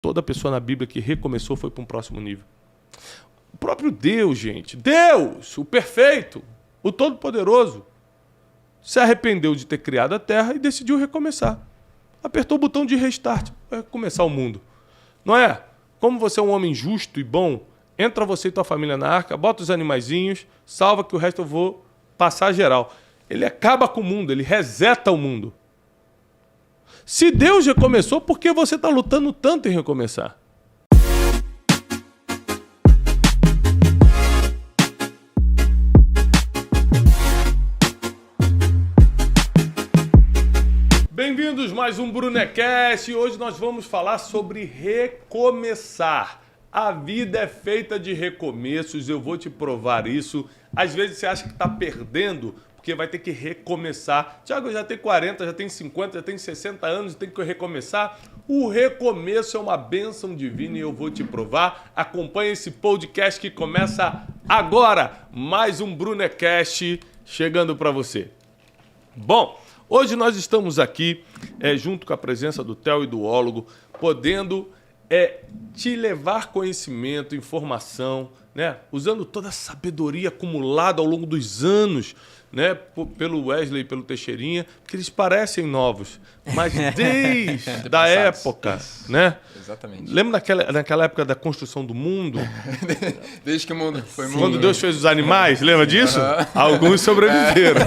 Toda pessoa na Bíblia que recomeçou foi para um próximo nível. O próprio Deus, gente, Deus, o perfeito, o todo-poderoso, se arrependeu de ter criado a terra e decidiu recomeçar. Apertou o botão de restart, vai recomeçar o mundo. Não é? Como você é um homem justo e bom, entra você e tua família na arca, bota os animaizinhos, salva que o resto eu vou passar geral. Ele acaba com o mundo, ele reseta o mundo. Se Deus recomeçou, por que você está lutando tanto em recomeçar? Bem-vindos a mais um Brunecast e hoje nós vamos falar sobre recomeçar. A vida é feita de recomeços, eu vou te provar isso. Às vezes você acha que está perdendo porque vai ter que recomeçar. Tiago, eu já tenho 40, já tenho 50, já tenho 60 anos e tenho que recomeçar. O recomeço é uma bênção divina e eu vou te provar. Acompanhe esse podcast que começa agora. Mais um Brunecast chegando para você. Bom, hoje nós estamos aqui, junto com a presença do Theo e do Ólogo, podendo te levar conhecimento, informação, né? Usando toda a sabedoria acumulada ao longo dos anos, né? Pelo Wesley e pelo Teixeirinha, que eles parecem novos, mas desde a época, né? Exatamente. Lembra naquela época da construção do mundo? Desde que o mundo foi mundo. Quando Deus fez os animais, lembra disso? Alguns sobreviveram.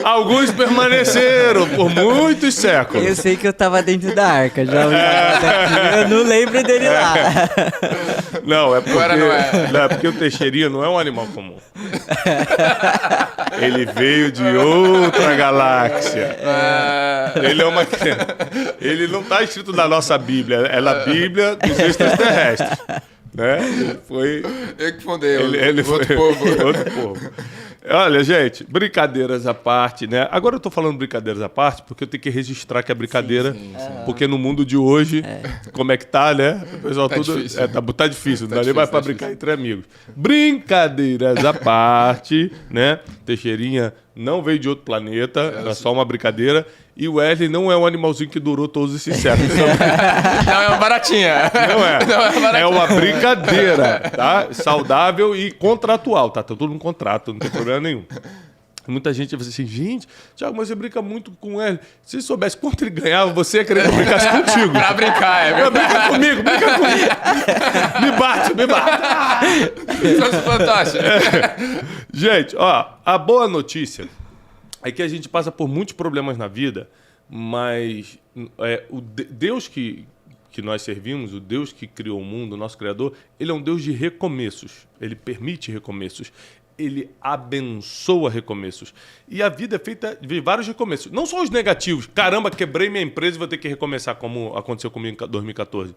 Alguns permaneceram por muitos séculos. Eu sei que eu tava dentro da arca, já eu não lembro dele lá. Não, é porque, Agora não é. Não, é porque o Teixeirinha não é um animal comum. Ele veio de outra galáxia. Ele não está escrito na nossa Bíblia, é na Bíblia dos extraterrestres. Né? Eu que fundei outro povo. Outro povo. Olha, gente, brincadeiras à parte, né? Agora eu tô falando brincadeiras à parte porque eu tenho que registrar que é brincadeira. Sim. Porque no mundo de hoje, como é que tá, né? O pessoal tá tudo. Difícil. Tá difícil, não dá nem mais pra brincar entre amigos. Brincadeiras à parte, né? Teixeirinha não veio de outro planeta, era só uma brincadeira. E o Wesley não é um animalzinho que durou todos esses séculos. Não, é uma baratinha. Não é. Não é uma baratinha. É uma brincadeira, tá? Saudável e contratual, tá? Tá tudo no contrato, não tem problema nenhum. Muita gente vai dizer assim, gente, Thiago, mas você brinca muito com ele. Se soubesse quanto ele ganhava, você ia querer que eu brincasse contigo. Pra brincar, é Brinca comigo. Me bate. Isso é fantástico. Gente, ó, a boa notícia é que a gente passa por muitos problemas na vida, mas o Deus que nós servimos, o Deus que criou o mundo, o nosso Criador, ele é um Deus de recomeços. Ele permite recomeços. Ele abençoa recomeços. E a vida é feita de vários recomeços. Não só os negativos. Caramba, quebrei minha empresa e vou ter que recomeçar, como aconteceu comigo em 2014.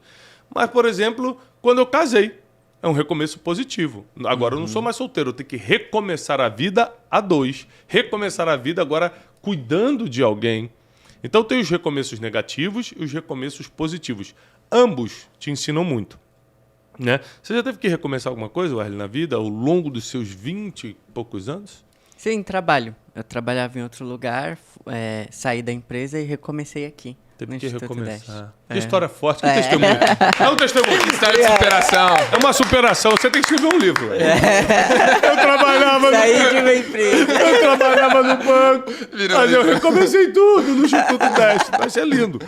Mas, por exemplo, quando eu casei. É um recomeço positivo. Agora eu não sou mais solteiro. Eu tenho que recomeçar a vida a dois. Recomeçar a vida agora cuidando de alguém. Então tem os recomeços negativos e os recomeços positivos. Ambos te ensinam muito. Né? Você já teve que recomeçar alguma coisa, Wesley, na vida ao longo dos seus 20 e poucos anos? Sim, trabalho. Eu trabalhava em outro lugar, saí da empresa e recomecei aqui. Teve que recomeçar. Que É. história forte, que testemunho. É um testemunho. História de superação. É uma superação. Você tem que escrever um livro. Eu trabalhava Saí de uma empresa. Eu trabalhava no banco, mas eu recomecei tudo no Instituto Deste. Vai ser lindo.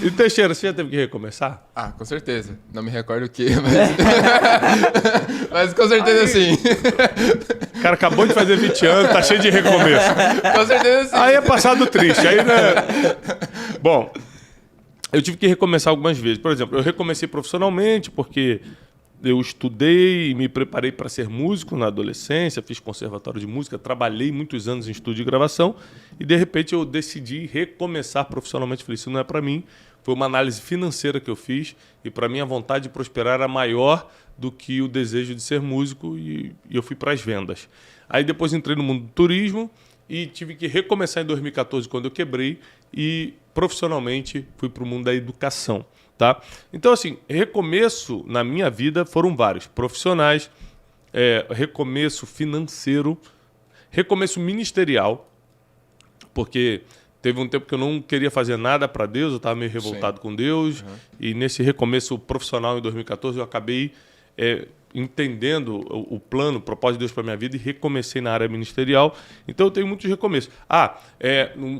E Teixeira, você já teve que recomeçar? Ah, com certeza. Não me recordo o quê, mas com certeza sim. O cara acabou de fazer 20 anos, tá cheio de recomeço. Com certeza sim. Aí é passado triste. Aí, né? Bom, eu tive que recomeçar algumas vezes. Por exemplo, eu recomecei profissionalmente porque eu estudei e me preparei para ser músico na adolescência, fiz conservatório de música, trabalhei muitos anos em estúdio de gravação e, de repente, eu decidi recomeçar profissionalmente. Falei, isso não é para mim. Foi uma análise financeira que eu fiz e, para mim, a vontade de prosperar era maior do que o desejo de ser músico e eu fui para as vendas. Aí, depois, entrei no mundo do turismo e tive que recomeçar em 2014, quando eu quebrei, e profissionalmente fui para o mundo da educação. Tá? Então, assim, recomeço na minha vida foram vários. Profissionais, recomeço financeiro, recomeço ministerial, porque Teve um tempo que eu não queria fazer nada para Deus, eu estava meio revoltado com Deus. E nesse recomeço profissional em 2014, eu acabei entendendo o plano, o propósito de Deus para minha vida e recomecei na área ministerial. Então eu tenho muitos recomeços.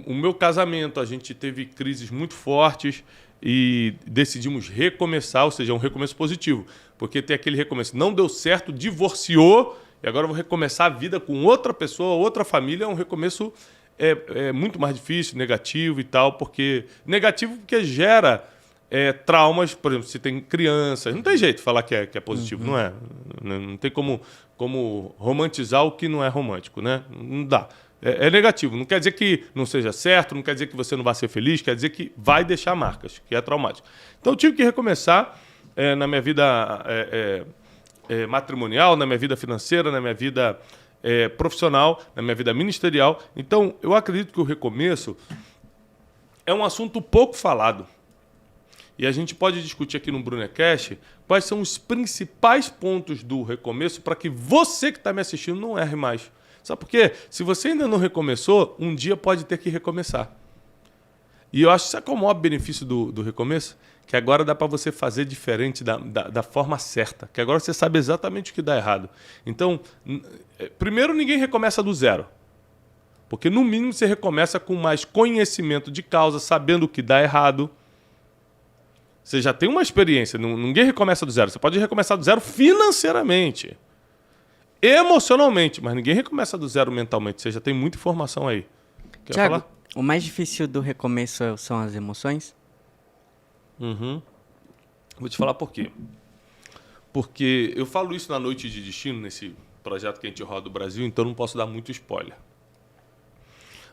O meu casamento, a gente teve crises muito fortes e decidimos recomeçar, ou seja, um recomeço positivo. Porque tem aquele recomeço, não deu certo, divorciou, e agora eu vou recomeçar a vida com outra pessoa, outra família. É um recomeço muito mais difícil, negativo e tal, negativo porque gera traumas. Por exemplo, se tem crianças, não tem jeito de falar que é positivo, não é? Não tem como romantizar o que não é romântico, né? Não dá. É negativo, não quer dizer que não seja certo, não quer dizer que você não vai ser feliz, quer dizer que vai deixar marcas, que é traumático. Então eu tive que recomeçar na minha vida matrimonial, na minha vida financeira, na minha vida profissional, na minha vida ministerial. Então eu acredito que o recomeço é um assunto pouco falado. E a gente pode discutir aqui no Brunecast quais são os principais pontos do recomeço para que você que está me assistindo não erre mais. Sabe por quê? Se você ainda não recomeçou, um dia pode ter que recomeçar. E eu acho que sabe qual é o maior benefício do recomeço? Que agora dá para você fazer diferente da forma certa. Que agora você sabe exatamente o que dá errado. Então, primeiro, ninguém recomeça do zero. Porque, no mínimo, você recomeça com mais conhecimento de causa, sabendo o que dá errado. Você já tem uma experiência. Ninguém recomeça do zero. Você pode recomeçar do zero financeiramente. Emocionalmente, mas ninguém recomeça do zero mentalmente. Você já tem muita informação aí. Quer Thiago, falar? o mais difícil do recomeço são as emoções? Vou te falar por quê. Porque eu falo isso na Noite de Destino, nesse projeto que a gente roda do Brasil, então não posso dar muito spoiler.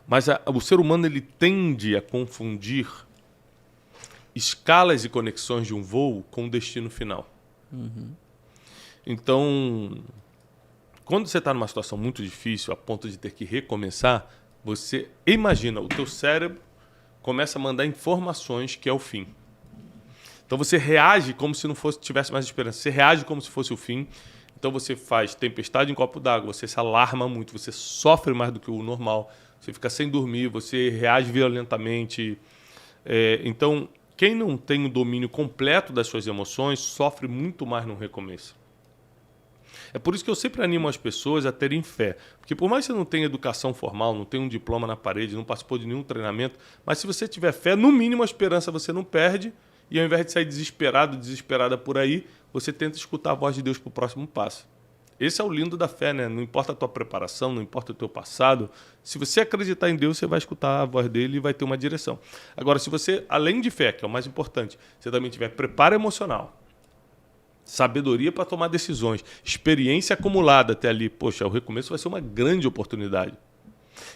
Mas o ser humano ele tende a confundir escalas e conexões de um voo com o destino final. Então, quando você está numa situação muito difícil, a ponto de ter que recomeçar, você imagina, o teu cérebro começa a mandar informações que é o fim. Então você reage como se não tivesse mais esperança. Você reage como se fosse o fim. Então você faz tempestade em copo d'água, você se alarma muito, você sofre mais do que o normal, você fica sem dormir, você reage violentamente. Então, quem não tem o domínio completo das suas emoções sofre muito mais no recomeço. É por isso que eu sempre animo as pessoas a terem fé. Porque por mais que você não tenha educação formal, não tenha um diploma na parede, não participou de nenhum treinamento, mas se você tiver fé, no mínimo a esperança você não perde. E ao invés de sair desesperado, desesperada por aí, você tenta escutar a voz de Deus para o próximo passo. Esse é o lindo da fé, né? Não importa a tua preparação, não importa o teu passado. Se você acreditar em Deus, você vai escutar a voz dele e vai ter uma direção. Agora, se você, além de fé, que é o mais importante, você também tiver preparo emocional, sabedoria para tomar decisões, experiência acumulada até ali, poxa, o recomeço vai ser uma grande oportunidade.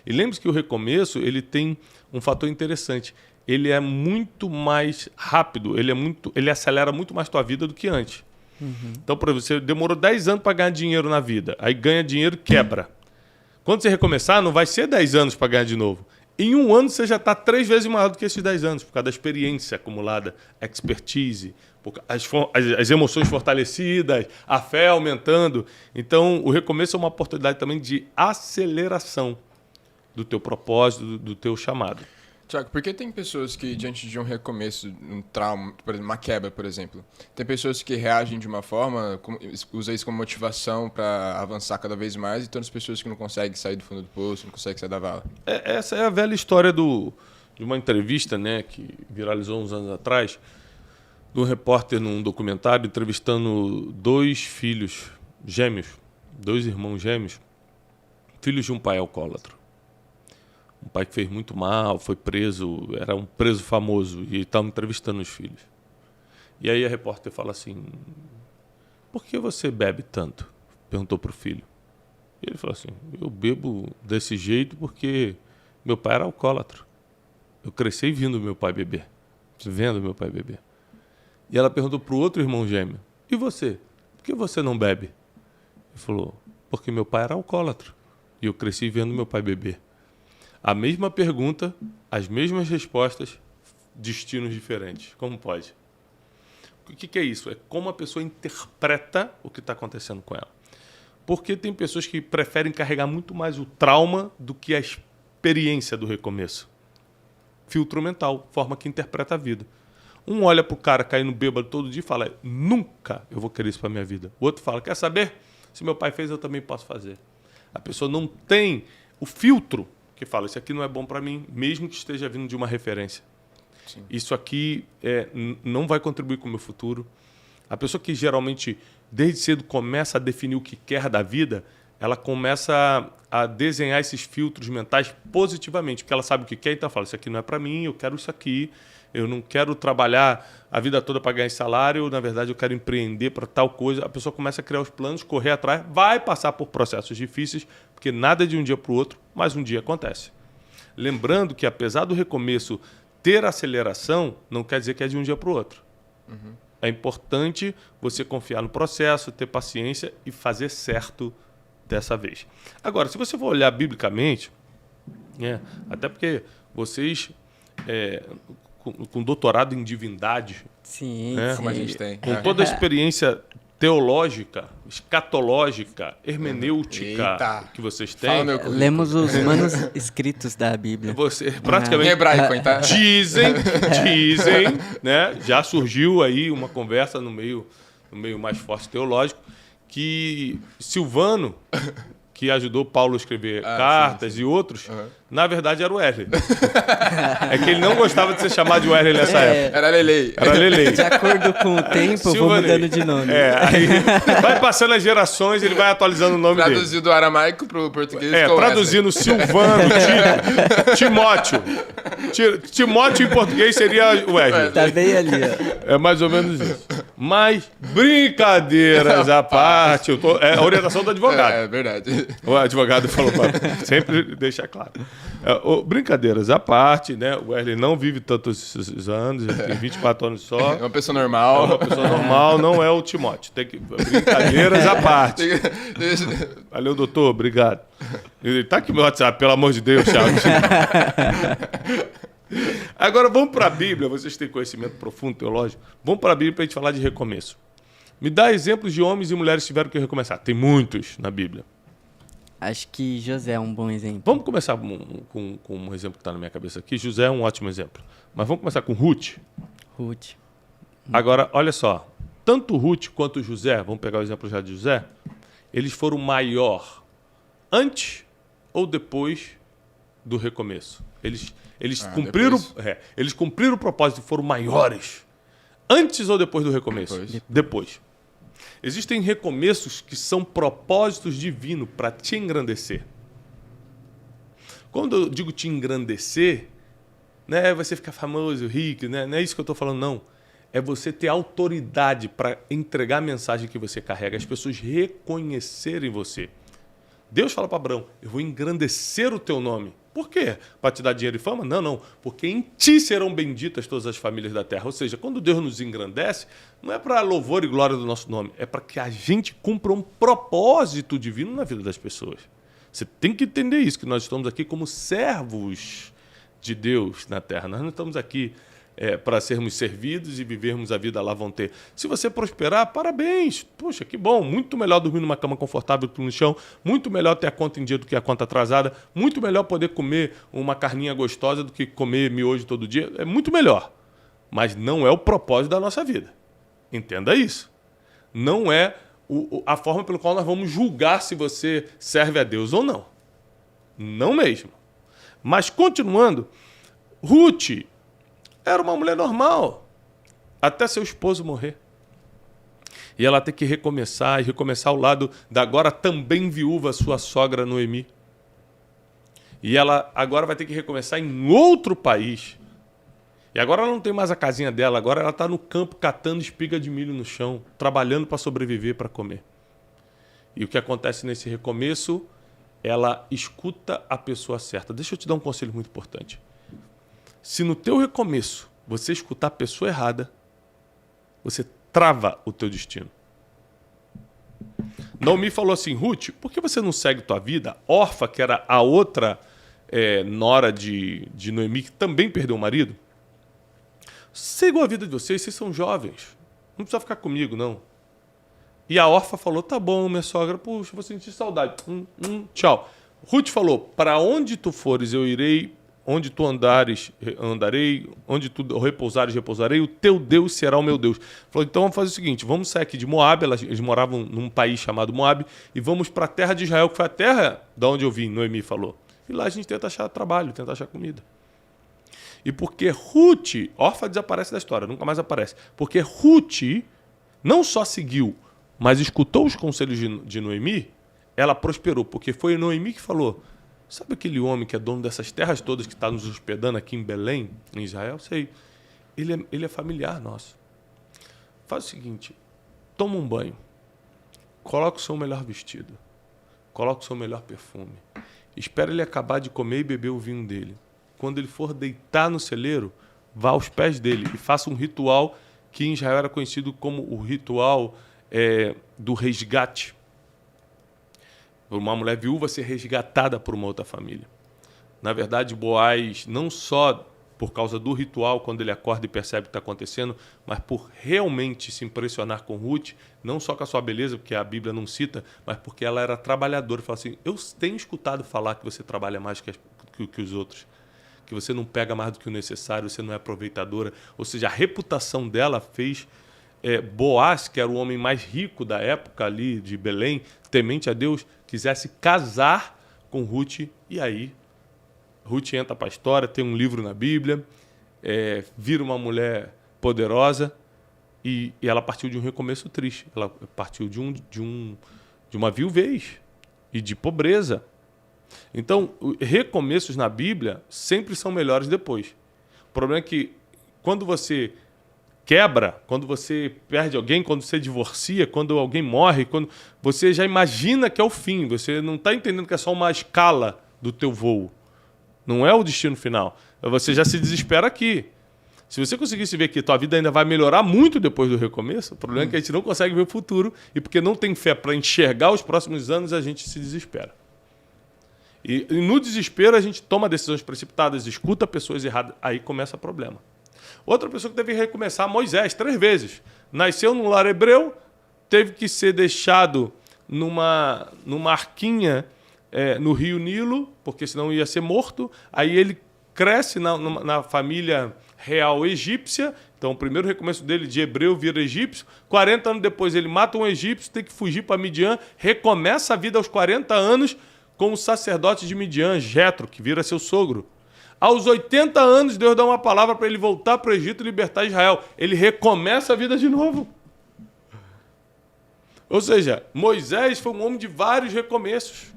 E lembre-se que o recomeço ele tem um fator interessante. Ele é muito mais rápido, ele acelera muito mais tua vida do que antes. Então, por exemplo, você demorou 10 anos para ganhar dinheiro na vida, aí ganha dinheiro e quebra. Quando você recomeçar, não vai ser 10 anos para ganhar de novo. Em um ano, você já está 3 vezes maior do que esses 10 anos, por causa da experiência acumulada, expertise, as emoções fortalecidas, a fé aumentando. Então, o recomeço é uma oportunidade também de aceleração do teu propósito, do teu chamado. Tiago, por que tem pessoas que, diante de um recomeço, um trauma, por exemplo, uma quebra, por exemplo, tem pessoas que reagem de uma forma, usam isso como motivação para avançar cada vez mais, e tem outras pessoas que não conseguem sair do fundo do poço, não conseguem sair da vala? Essa é a velha história de uma entrevista, né, que viralizou uns anos atrás, de um repórter num documentário entrevistando 2 filhos gêmeos, 2 irmãos gêmeos, filhos de um pai alcoólatra. Um pai que fez muito mal, foi preso, era um preso famoso, e estava entrevistando os filhos. E aí a repórter fala assim, por que você bebe tanto? Perguntou para o filho. E ele falou assim, eu bebo desse jeito porque meu pai era alcoólatra. Eu cresci vendo meu pai beber. E ela perguntou para o outro irmão gêmeo, e você? Por que você não bebe? Ele falou, porque meu pai era alcoólatra. E eu cresci vendo meu pai beber. A mesma pergunta, as mesmas respostas, destinos diferentes. Como pode? O que é isso? É como a pessoa interpreta o que está acontecendo com ela. Porque tem pessoas que preferem carregar muito mais o trauma do que a experiência do recomeço. filtro mental, forma que interpreta a vida. Um olha pro cara caindo bêbado todo dia e fala, nunca eu vou querer isso pra minha vida. O outro fala, quer saber? Se meu pai fez, eu também posso fazer. A pessoa não tem o filtro que fala, isso aqui não é bom para mim, mesmo que esteja vindo de uma referência. Sim. Isso aqui não vai contribuir com o meu futuro. A pessoa que geralmente, desde cedo, começa a definir o que quer da vida, ela começa a desenhar esses filtros mentais positivamente, porque ela sabe o que quer, então ela fala, isso aqui não é para mim, eu quero isso aqui, eu não quero trabalhar a vida toda para ganhar esse salário, na verdade eu quero empreender para tal coisa. A pessoa começa a criar os planos, correr atrás, vai passar por processos difíceis, porque nada é de um dia para o outro, mas um dia acontece. Lembrando que apesar do recomeço ter aceleração, não quer dizer que é de um dia para o outro. Uhum. É importante você confiar no processo, ter paciência e fazer certo dessa vez. Agora, se você for olhar biblicamente, até porque vocês... com doutorado em divindade, sim, como a gente tem, com toda a experiência teológica, escatológica, hermenêutica que vocês têm. Lemos os manuscritos da Bíblia. Você praticamente em hebraico, tá? Dizem, né? Já surgiu aí uma conversa no meio mais forte teológico que Silvano, que ajudou Paulo a escrever cartas e outros, na verdade era o Wesley. É que ele não gostava de ser chamado de Wesley nessa época. Era Lelei. De acordo com o tempo, eu vou mudando de nome. Aí vai passando as gerações, ele vai atualizando o nome dele. Traduziu do aramaico pro português. Traduzindo Silvano, Timóteo. Timóteo em português seria Wesley. Tá bem ali, ó. É mais ou menos isso. Mas, brincadeiras à parte, é a orientação do advogado. É verdade. O advogado falou para sempre deixar claro. Brincadeiras à parte, né? O Wesley não vive tantos anos, ele tem 24 anos só. É uma pessoa normal. É uma pessoa normal, não é o Timóteo. Brincadeiras à parte. Valeu, doutor, obrigado. Ele tá aqui no meu WhatsApp, pelo amor de Deus, Thiago. Agora vamos para a Bíblia, vocês têm conhecimento profundo teológico. Vamos para a Bíblia para a gente falar de recomeço. Me dá exemplos de homens e mulheres que tiveram que recomeçar. Tem muitos na Bíblia. Acho que José é um bom exemplo. Vamos começar com um exemplo que está na minha cabeça aqui. José é um ótimo exemplo. Mas vamos começar com Ruth. Ruth. Agora, olha só. Tanto Ruth quanto José, vamos pegar o exemplo já de José, eles foram maior antes ou depois do recomeço? Eles cumpriram o propósito e foram maiores antes ou depois do recomeço? Depois. Existem recomeços que são propósitos divinos para te engrandecer. Quando eu digo te engrandecer, não é você ficar famoso, rico, né? Não é isso que eu estou falando, não. É você ter autoridade para entregar a mensagem que você carrega, as pessoas reconhecerem você. Deus fala para Abraão, eu vou engrandecer o teu nome. Por quê? Para te dar dinheiro e fama? Não. Porque em ti serão benditas todas as famílias da terra. Ou seja, quando Deus nos engrandece, não é para louvor e glória do nosso nome. É para que a gente cumpra um propósito divino na vida das pessoas. Você tem que entender isso, que nós estamos aqui como servos de Deus na terra. Nós não estamos aqui para sermos servidos e vivermos a vida lá vão ter. Se você prosperar, parabéns. Poxa, que bom. Muito melhor dormir numa cama confortável do que no chão. Muito melhor ter a conta em dia do que a conta atrasada. Muito melhor poder comer uma carninha gostosa do que comer miojo todo dia. É muito melhor. Mas não é o propósito da nossa vida. Entenda isso. Não é a forma pela qual nós vamos julgar se você serve a Deus ou não. Não mesmo. Mas continuando, Ruth era uma mulher normal, até seu esposo morrer. E ela tem que recomeçar, e recomeçar ao lado da agora também viúva sua sogra Noemi. E ela agora vai ter que recomeçar em outro país. E agora ela não tem mais a casinha dela, agora ela está no campo catando espiga de milho no chão, trabalhando para sobreviver, para comer. E o que acontece nesse recomeço, ela escuta a pessoa certa. Deixa eu te dar um conselho muito importante. Se no teu recomeço você escutar a pessoa errada, você trava o teu destino. Naomi falou assim, Ruth, por que você não segue tua vida? Orfa, que era a outra nora de Noemi, que também perdeu o marido. Sigam a vida de vocês são jovens. Não precisa ficar comigo, não. E a Orfa falou, tá bom, minha sogra, puxa, vou sentir saudade. Tchau. Ruth falou, para onde tu fores eu irei onde tu andares, andarei, onde tu repousares, repousarei, o teu Deus será o meu Deus. Falou, então vamos fazer o seguinte, vamos sair aqui de Moab, eles moravam num país chamado Moab, e vamos para a terra de Israel, que foi a terra da onde eu vim, Noemi falou. E lá a gente tenta achar trabalho, tenta achar comida. E porque Ruth, órfã desaparece da história, nunca mais aparece, porque Ruth não só seguiu, mas escutou os conselhos de Noemi, ela prosperou, porque foi Noemi que falou, sabe aquele homem que é dono dessas terras todas que está nos hospedando aqui em Belém, em Israel? Sei. Ele é familiar nosso. Faz o seguinte, toma um banho, coloca o seu melhor vestido, coloca o seu melhor perfume, espera ele acabar de comer e beber o vinho dele. Quando ele for deitar no celeiro, vá aos pés dele e faça um ritual que em Israel era conhecido como o ritual do resgate. Uma mulher viúva ser resgatada por uma outra família. Na verdade, Boaz, não só por causa do ritual, quando ele acorda e percebe o que está acontecendo, mas por realmente se impressionar com Ruth, não só com a sua beleza, porque a Bíblia não cita, mas porque ela era trabalhadora. Ele fala assim, eu tenho escutado falar que você trabalha mais que os outros, que você não pega mais do que o necessário, você não é aproveitadora. Ou seja, a reputação dela fez Boaz, que era o homem mais rico da época ali de Belém, temente a Deus, quisesse casar com Ruth. E aí, Ruth entra para a história, tem um livro na Bíblia, vira uma mulher poderosa e ela partiu de um recomeço triste. Ela partiu de uma viuvez e de pobreza. Então, recomeços na Bíblia sempre são melhores depois. O problema é que quando você quebra, quando você perde alguém, quando você divorcia, quando alguém morre, quando você já imagina que é o fim, você não está entendendo que é só uma escala do teu voo. Não é o destino final. Você já se desespera aqui. Se você conseguisse ver que tua vida ainda vai melhorar muito depois do recomeço, o problema é que a gente não consegue ver o futuro e porque não tem fé para enxergar os próximos anos, a gente se desespera. E no desespero a gente toma decisões precipitadas, escuta pessoas erradas, aí começa o problema. Outra pessoa que teve que recomeçar, Moisés, 3 vezes. Nasceu num lar hebreu, teve que ser deixado numa arquinha no rio Nilo, porque senão ia ser morto. Aí ele cresce na família real egípcia. Então o primeiro recomeço dele de hebreu vira egípcio. 40 anos depois ele mata um egípcio, tem que fugir para Midian, recomeça a vida aos 40 anos com o sacerdote de Midian, Jetro, que vira seu sogro. Aos 80 anos, Deus dá uma palavra para ele voltar para o Egito e libertar Israel. Ele recomeça a vida de novo. Ou seja, Moisés foi um homem de vários recomeços.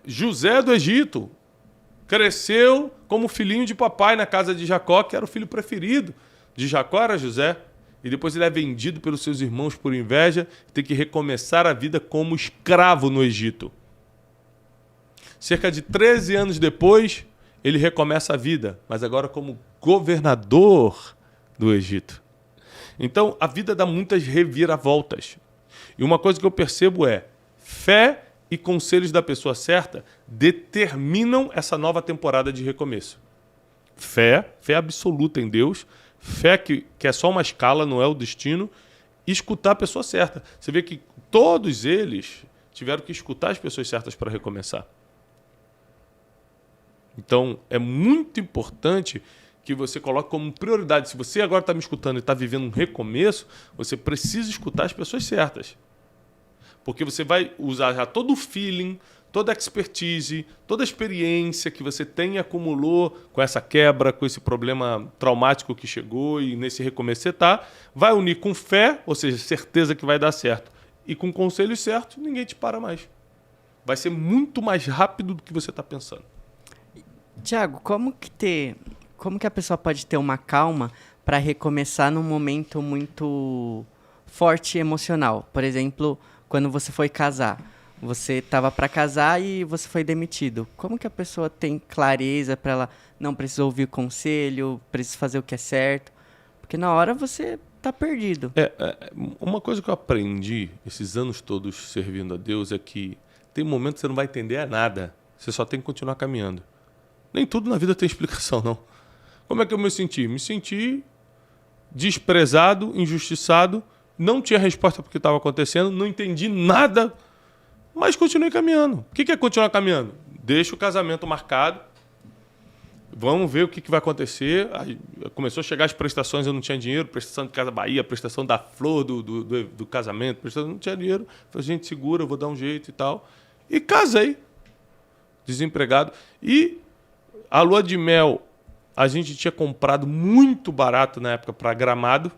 José do Egito cresceu como filhinho de papai na casa de Jacó, que era o filho preferido de Jacó, era José. E depois ele é vendido pelos seus irmãos por inveja, tem que recomeçar a vida como escravo no Egito. Cerca de 13 anos depois, ele recomeça a vida, mas agora como governador do Egito. Então, a vida dá muitas reviravoltas. E uma coisa que eu percebo é, fé e conselhos da pessoa certa determinam essa nova temporada de recomeço. Fé absoluta em Deus, fé que é só uma escala, não é o destino, e escutar a pessoa certa. Você vê que todos eles tiveram que escutar as pessoas certas para recomeçar. Então, é muito importante que você coloque como prioridade. Se você agora está me escutando e está vivendo um recomeço, você precisa escutar as pessoas certas. Porque você vai usar já todo o feeling, toda a expertise, toda a experiência que você tem e acumulou com essa quebra, com esse problema traumático que chegou e nesse recomeço você está, vai unir com fé, ou seja, certeza que vai dar certo, e com conselhos certos, ninguém te para mais. Vai ser muito mais rápido do que você está pensando. Tiago, como que a pessoa pode ter uma calma para recomeçar num momento muito forte emocional? Por exemplo, quando você foi casar, você estava para casar e você foi demitido. Como que a pessoa tem clareza para ela não precisa ouvir conselho, precisa fazer o que é certo? Porque na hora você tá perdido. Uma coisa que eu aprendi esses anos todos servindo a Deus é que tem um momento que você não vai entender nada. Você só tem que continuar caminhando. Nem tudo na vida tem explicação, não. Como é que eu me senti? Me senti desprezado, injustiçado, não tinha resposta para o que estava acontecendo, não entendi nada, mas continuei caminhando. O que é continuar caminhando? Deixa o casamento marcado, vamos ver o que vai acontecer. Aí começou a chegar as prestações, eu não tinha dinheiro, prestação de Casa Bahia, prestação da flor do casamento, prestação, não tinha dinheiro. Falei, gente, segura, eu vou dar um jeito e tal. E casei, desempregado. E a lua de mel, a gente tinha comprado muito barato na época para Gramado.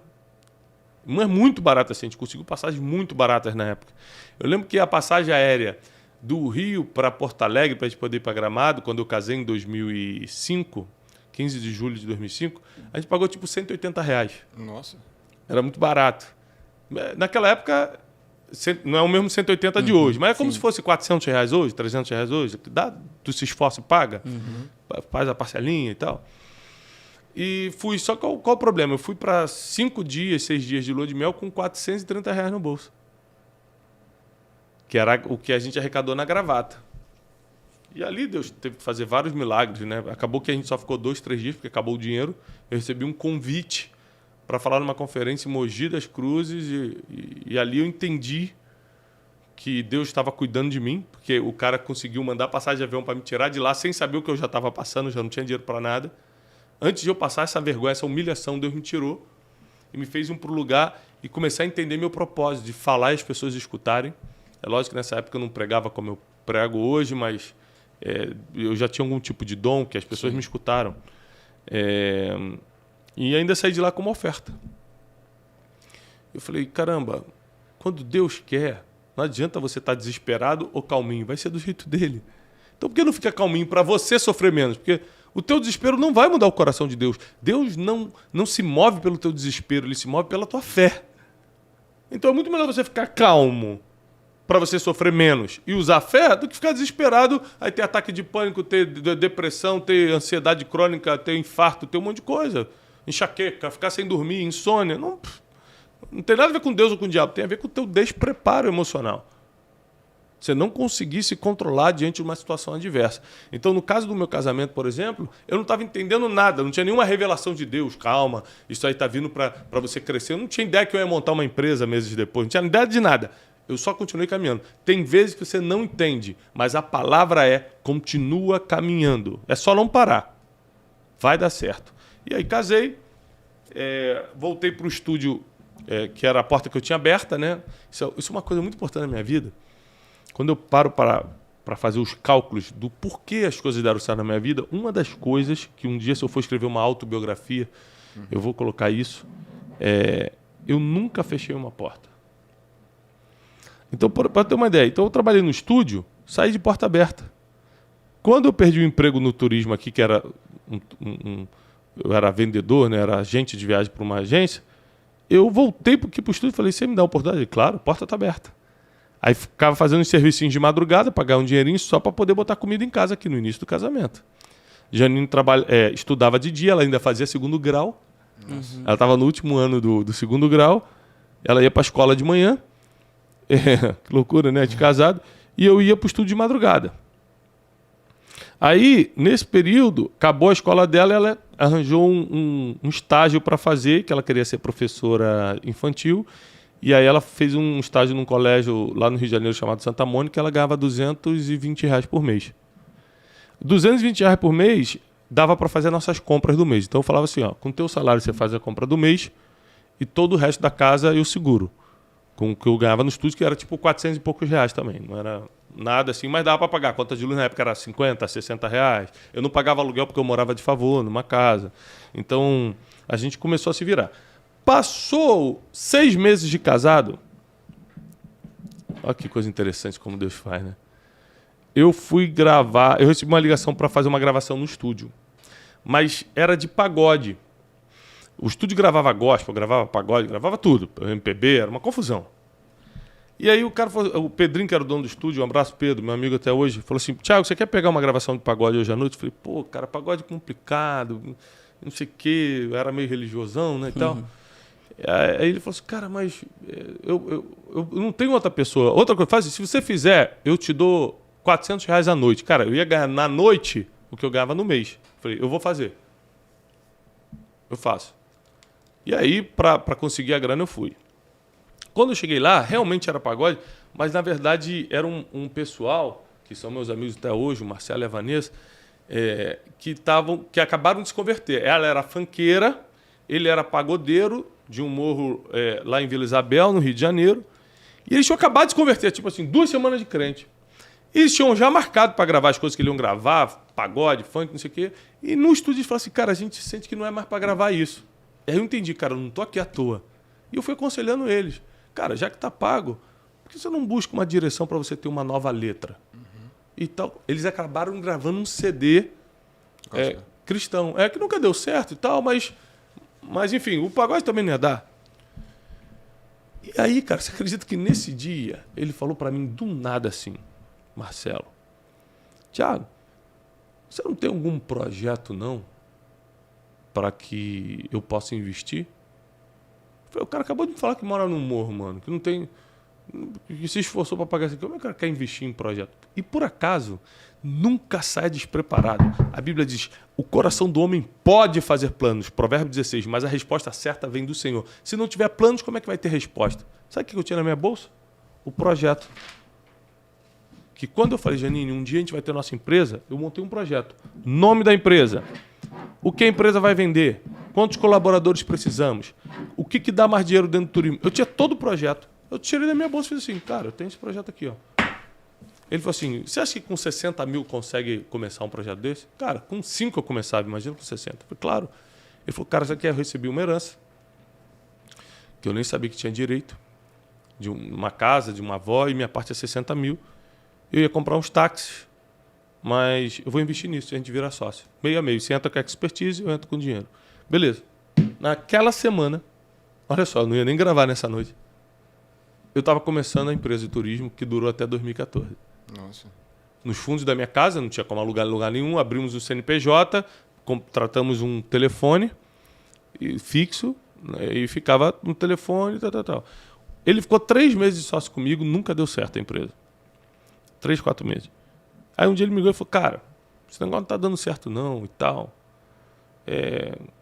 Não é muito barato assim, a gente conseguiu passagens muito baratas na época. Eu lembro que a passagem aérea do Rio para Porto Alegre, para a gente poder ir para Gramado, quando eu casei em 2005, 15 de julho de 2005, a gente pagou tipo R$180. Nossa. Era muito barato. Naquela época, não é o mesmo 180 de hoje, mas é como se fosse R$400 hoje, R$300 hoje. Tu se esforça e paga, faz a parcelinha e tal. E fui, só qual o problema? Eu fui para 5 dias, 6 dias de lua de mel com R$430 no bolso. Que era o que a gente arrecadou na gravata. E ali Deus teve que fazer vários milagres, né? Acabou que a gente só ficou 2, 3 dias, porque acabou o dinheiro. Eu recebi um convite para falar numa conferência em Mogi das Cruzes e ali eu entendi que Deus estava cuidando de mim, porque o cara conseguiu mandar passagem de avião para me tirar de lá sem saber o que eu já estava passando, já não tinha dinheiro para nada. Antes de eu passar essa vergonha, essa humilhação, Deus me tirou e me fez ir para o lugar e começar a entender meu propósito, de falar e as pessoas escutarem. É lógico que nessa época eu não pregava como eu prego hoje, mas eu já tinha algum tipo de dom que as pessoas me escutaram. E ainda saí de lá com uma oferta. Eu falei, caramba, quando Deus quer, não adianta você estar desesperado ou calminho, vai ser do jeito dele. Então por que não fica calminho para você sofrer menos? Porque o teu desespero não vai mudar o coração de Deus. Deus não se move pelo teu desespero, ele se move pela tua fé. Então é muito melhor você ficar calmo para você sofrer menos e usar a fé do que ficar desesperado, aí ter ataque de pânico, ter depressão, ter ansiedade crônica, ter infarto, ter um monte de coisa. Enxaqueca, ficar sem dormir, insônia. Não tem nada a ver com Deus ou com o diabo, tem a ver com o teu despreparo emocional. Você não conseguir se controlar diante de uma situação adversa. Então, no caso do meu casamento, por exemplo, eu não estava entendendo nada, não tinha nenhuma revelação de Deus. Calma, isso aí está vindo para você crescer. Eu não tinha ideia que eu ia montar uma empresa meses depois, não tinha ideia de nada. Eu só continuei caminhando. Tem vezes que você não entende, mas a palavra é continua caminhando. É só não parar. Vai dar certo. E aí casei, voltei para o estúdio, que era a porta que eu tinha aberta, né? Isso é uma coisa muito importante na minha vida. Quando eu paro para fazer os cálculos do porquê as coisas deram certo na minha vida, uma das coisas que um dia, se eu for escrever uma autobiografia, eu vou colocar isso, eu nunca fechei uma porta. Então, para ter uma ideia, então eu trabalhei no estúdio, saí de porta aberta. Quando eu perdi o emprego no turismo aqui, que era eu era vendedor, né, era agente de viagem para uma agência, eu voltei aqui para o estúdio e falei, você me dá uma oportunidade? Claro, a porta está aberta. Aí ficava fazendo uns serviços de madrugada, pagar um dinheirinho só para poder botar comida em casa aqui no início do casamento. Janine estudava de dia, ela ainda fazia 2º grau. Nossa. Ela estava no último ano do 2º grau, ela ia para a escola de manhã, que loucura, né, de casado, e eu ia para o estúdio de madrugada. Aí, nesse período, acabou a escola dela, ela arranjou um estágio para fazer, que ela queria ser professora infantil, e aí ela fez um estágio num colégio lá no Rio de Janeiro chamado Santa Mônica, ela ganhava R$220 por mês. R$220 por mês dava para fazer nossas compras do mês. Então eu falava assim, ó, com o teu salário você faz a compra do mês e todo o resto da casa eu seguro. Com o que eu ganhava no estúdio, que era tipo 400 e poucos reais também. Não era nada assim, mas dava para pagar. A conta de luz na época era 50, 60 reais. Eu não pagava aluguel porque eu morava de favor numa casa. Então a gente começou a se virar. Passou 6 meses de casado. Olha que coisa interessante como Deus faz, né? Eu fui gravar, eu recebi uma ligação para fazer uma gravação no estúdio. Mas era de pagode. O estúdio gravava gospel, gravava pagode, gravava tudo. MPB, era uma confusão. E aí o cara falou, o Pedrinho, que era o dono do estúdio, um abraço, Pedro, meu amigo até hoje, falou assim, Thiago, você quer pegar uma gravação de pagode hoje à noite? Eu falei, pô, cara, pagode complicado, não sei o quê, eu era meio religiosão, né, e tal. Aí ele falou assim, cara, mas eu não tenho outra pessoa. Outra coisa, faz, se você fizer, eu te dou R$400 à noite. Cara, eu ia ganhar na noite o que eu ganhava no mês. Eu falei, eu vou fazer. Eu faço. E aí, para conseguir a grana, eu fui. Quando eu cheguei lá, realmente era pagode, mas na verdade era um pessoal, que são meus amigos até hoje, o Marcelo e a Vanessa, que acabaram de se converter. Ela era funkeira, ele era pagodeiro de um morro lá em Vila Isabel, no Rio de Janeiro. E eles tinham acabado de se converter, tipo assim, 2 semanas de crente. E eles tinham já marcado para gravar as coisas que eles iam gravar, pagode, funk, não sei o quê. E no estúdio eles falaram assim, cara, a gente sente que não é mais para gravar isso. E aí eu entendi, cara, eu não tô aqui à toa. E eu fui aconselhando eles. Cara, já que tá pago, por que você não busca uma direção para você ter uma nova letra? E tal. Eles acabaram gravando um CD cristão. Que nunca deu certo e tal, mas enfim, o pagode também não ia dar. E aí, cara, você acredita que nesse dia ele falou para mim do nada assim, Marcelo, Thiago, você não tem algum projeto não para que eu possa investir? Eu falei, o cara acabou de me falar que mora no morro, mano, que não tem, que se esforçou para pagar isso aqui. Como é que o cara quer investir em projeto? E por acaso, nunca sai despreparado. A Bíblia diz, o coração do homem pode fazer planos, Provérbio 16, mas a resposta certa vem do Senhor. Se não tiver planos, como é que vai ter resposta? Sabe o que eu tinha na minha bolsa? O projeto. Que quando eu falei, Janine, um dia a gente vai ter nossa empresa, eu montei um projeto. Nome da empresa. O que a empresa vai vender? Quantos colaboradores precisamos? O que dá mais dinheiro dentro do turismo? Eu tinha todo o projeto. Eu tirei da minha bolsa e fiz assim, cara, eu tenho esse projeto aqui, ó. Ele falou assim, você acha que com 60 mil consegue começar um projeto desse? Cara, com 5 eu começava, imagina com 60. Eu falei, claro. Ele falou, cara, isso aqui eu recebi uma herança, que eu nem sabia que tinha direito, de uma casa, de uma avó, e minha parte é 60 mil. Eu ia comprar uns táxis, mas eu vou investir nisso, a gente vira sócio. Meio a meio, você entra com expertise, eu entro com dinheiro. Beleza. Naquela semana, olha só, eu não ia nem gravar nessa noite, eu estava começando a empresa de turismo que durou até 2014. Nossa. Nos fundos da minha casa, não tinha como alugar em lugar nenhum, abrimos o CNPJ, contratamos um telefone fixo, né, e ficava no telefone, tal. Ele ficou 3 meses de sócio comigo, nunca deu certo a empresa. 3, 4 meses. Aí um dia ele me ligou e falou, cara, esse negócio não está dando certo não e tal.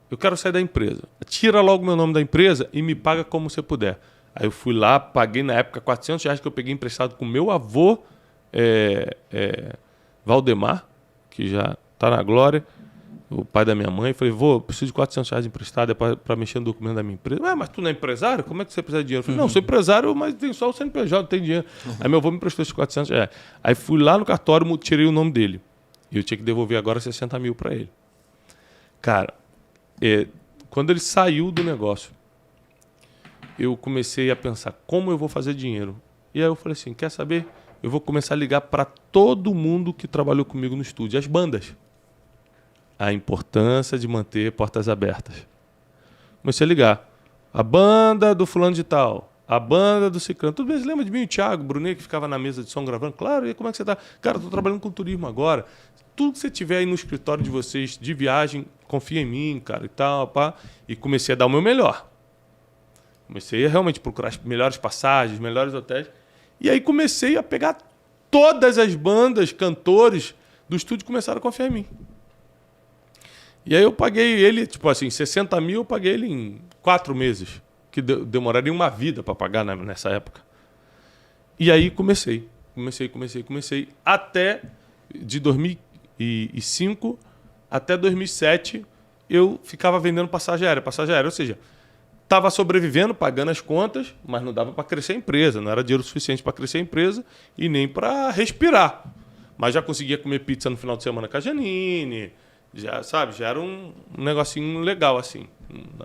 Eu quero sair da empresa. Tira logo meu nome da empresa e me paga como você puder. Aí eu fui lá, paguei na época R$400 que eu peguei emprestado com meu avô, Valdemar, que já está na glória, o pai da minha mãe. Falei, vô, preciso de R$400 emprestado para mexer no documento da minha empresa. Mas tu não é empresário? Como é que você precisa de dinheiro? Eu falei, não, sou empresário, mas tem só o CNPJ, não tem dinheiro. Aí meu avô me emprestou esses R$400. Aí fui lá no cartório, tirei o nome dele. E eu tinha que devolver agora 60 mil para ele. Cara, quando ele saiu do negócio, eu comecei a pensar, como eu vou fazer dinheiro? E aí eu falei assim, quer saber? Eu vou começar a ligar para todo mundo que trabalhou comigo no estúdio, as bandas. A importância de manter portas abertas. Comecei a ligar. A banda do fulano de tal, a banda do ciclano. Tudo bem, você lembra de mim, o Thiago, o Brunet, que ficava na mesa de som gravando? Claro, e como é que você tá? Cara, estou trabalhando com turismo agora. Tudo que você tiver aí no escritório de vocês, de viagem, confia em mim, cara, e tal, pá. E comecei a dar o meu melhor. Comecei a realmente procurar as melhores passagens, melhores hotéis. E aí comecei a pegar todas as bandas, cantores do estúdio começaram a confiar em mim. E aí eu paguei ele, tipo assim, 60 mil eu paguei ele em 4 meses. Que demoraria uma vida para pagar nessa época. E aí comecei. Até de 2005 até 2007 eu ficava vendendo passagem aérea. Ou seja, estava sobrevivendo, pagando as contas, mas não dava para crescer a empresa. Não era dinheiro suficiente para crescer a empresa e nem para respirar. Mas já conseguia comer pizza no final de semana com a Janine. Já, sabe, já era um negocinho legal, assim.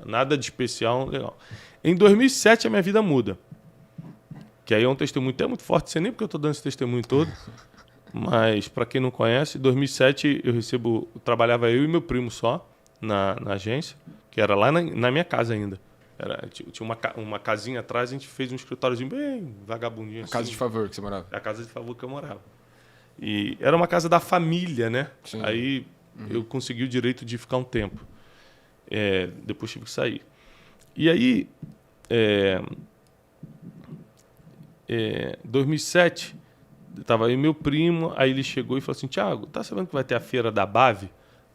Nada de especial, legal. Em 2007 a minha vida muda. Que aí é um testemunho até muito forte. Não sei nem porque eu estou dando esse testemunho todo. Mas, para quem não conhece, em 2007 eu trabalhava eu e meu primo só na agência, que era lá na minha casa ainda. Tinha uma casinha atrás, a gente fez um escritóriozinho bem vagabundinho. A casa de favor que você morava? A casa de favor que eu morava. E era uma casa da família, né? Sim. Aí eu consegui o direito de ficar um tempo. Depois tive que sair. E aí, 2007, estava aí meu primo, aí ele chegou e falou assim, Thiago, tá sabendo que vai ter a feira da BAV?